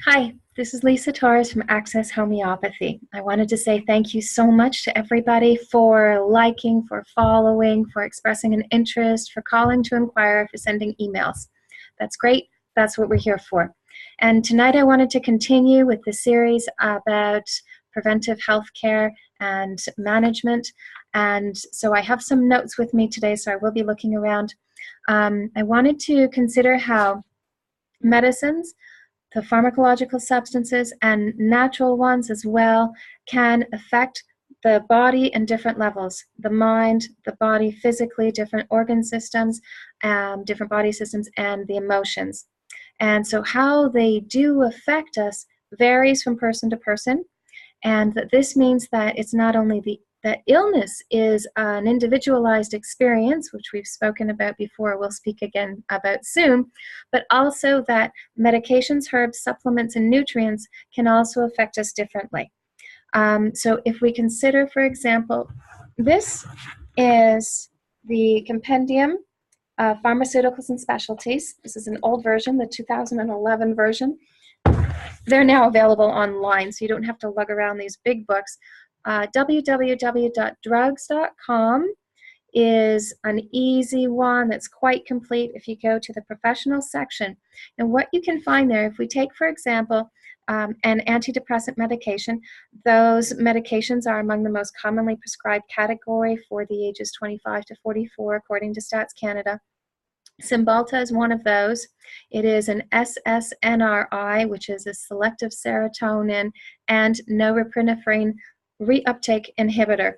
Hi, this is Lisa Torres from Access Homeopathy. I wanted to say thank you so much to everybody for liking, for following, for expressing an interest, for calling to inquire, for sending emails. That's great. That's what we're here for. And tonight I wanted to continue with the series about preventive healthcare and management. And so I have some notes with me today, so I will be looking around. I wanted to consider how medicines, the pharmacological substances, and natural ones as well, can affect the body in different levels. The mind, the body physically, different organ systems, different body systems, and the emotions. And so how they do affect us varies from person to person. And that this means that it's not only that illness is an individualized experience, which we've spoken about before, we'll speak again about soon, but also that medications, herbs, supplements, and nutrients can also affect us differently. So if we consider, for example, this is the Compendium of Pharmaceuticals and Specialties. This is an old version, the 2011 version. They're now available online, so you don't have to lug around these big books. www.drugs.com is an easy one that's quite complete if you go to the professional section. And what you can find there, if we take, for example, an antidepressant medication, those medications are among the most commonly prescribed category for the ages 25 to 44, according to Stats Canada. Cymbalta is one of those. It is an SSNRI, which is a selective serotonin and norepinephrine reuptake inhibitor.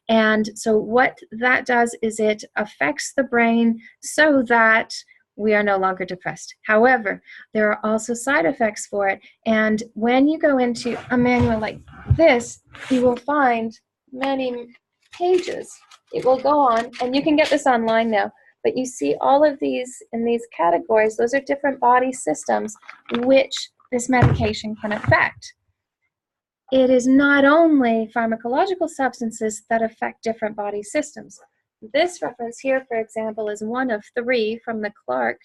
And so what that does is it affects the brain so that we are no longer depressed. However, there are also side effects for it. And when you go into a manual like this, you will find many pages. It will go on, and you can get this online now. But you see all of these in these categories, those are different body systems which this medication can affect. It is not only pharmacological substances that affect different body systems. This reference here, for example, is one of 3 from the Clark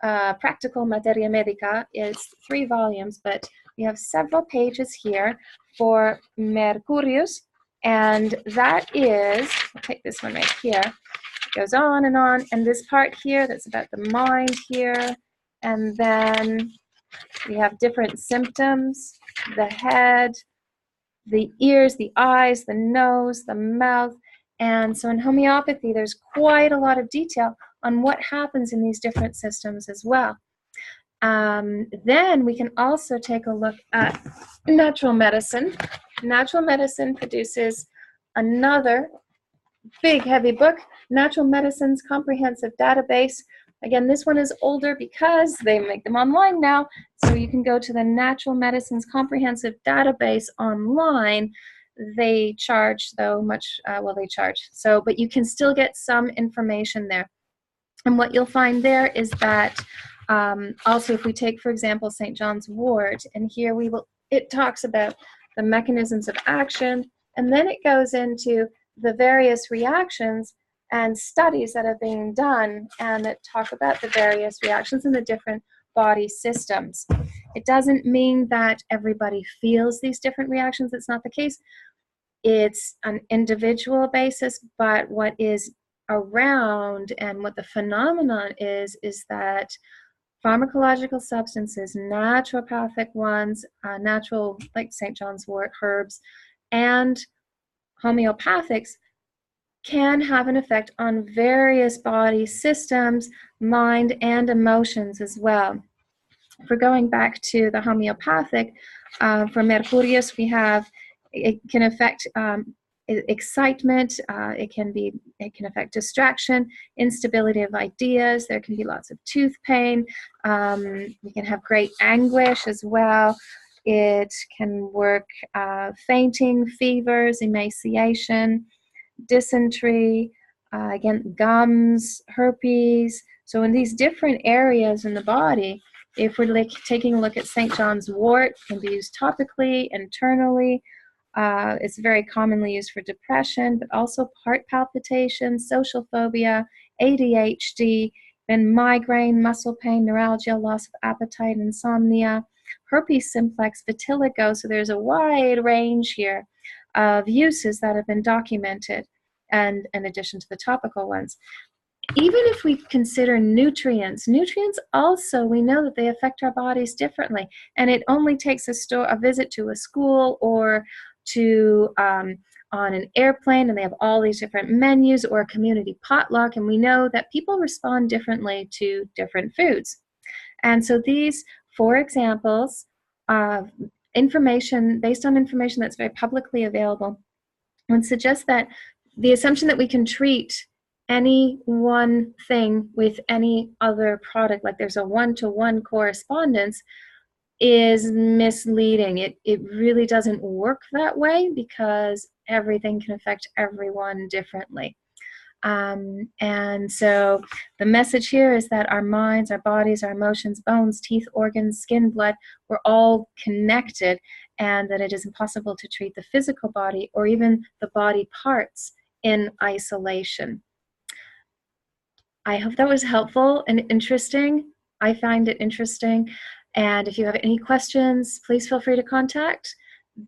Practical Materia Medica. It's 3 volumes, but we have several pages here for Mercurius, and that is, I'll take this one right here, goes on, and this part here that's about the mind here, and then we have different symptoms, the head, the ears, the eyes, the nose, the mouth. And so in homeopathy there's quite a lot of detail on what happens in these different systems as well. Then we can also take a look at natural medicine. Natural medicine produces another big heavy book, Natural Medicine's Comprehensive Database. Again, this one is older because they make them online now, so you can go to the Natural Medicine's Comprehensive Database online. They charge, though, much, they charge. So, but you can still get some information there. And what you'll find there is that also if we take, for example, St. John's wort, and here it talks about the mechanisms of action, and then it goes into the various reactions and studies that are being done and that talk about the various reactions in the different body systems. It doesn't mean that everybody feels these different reactions. It's not the case. It's an individual basis, but what is around and what the phenomenon is that pharmacological substances, naturopathic ones, natural, like St. John's wort, herbs, and homeopathics can have an effect on various body systems, mind, and emotions as well. If we're going back to the homeopathic, for Mercurius, we have, it can affect excitement, it can affect distraction, instability of ideas, there can be lots of tooth pain, we can have great anguish as well. It can work fainting, fevers, emaciation, dysentery, again, gums, herpes. So in these different areas in the body, if we're taking a look at St. John's wort, it can be used topically, internally. It's very commonly used for depression, but also heart palpitations, social phobia, ADHD, then migraine, muscle pain, neuralgia, loss of appetite, insomnia, herpes simplex, vitiligo. So there's a wide range here of uses that have been documented, and in addition to the topical ones. Even if we consider nutrients also, we know that they affect our bodies differently. And it only takes a visit to a school or to on an airplane, and they have all these different menus, or a community potluck, and we know that people respond differently to different foods. And so these 4 examples of information, based on information that's very publicly available, would suggest that the assumption that we can treat any one thing with any other product, like there's a one-to-one correspondence, is misleading. It really doesn't work that way, because everything can affect everyone differently. And so the message here is that our minds, our bodies, our emotions, bones, teeth, organs, skin, blood, we're all connected, and that it is impossible to treat the physical body or even the body parts in isolation. I hope that was helpful and interesting. I find it interesting. And if you have any questions, please feel free to contact.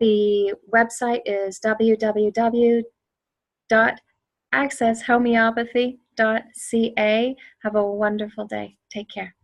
The website is www.accesshomeopathy.ca. Have a wonderful day. Take care.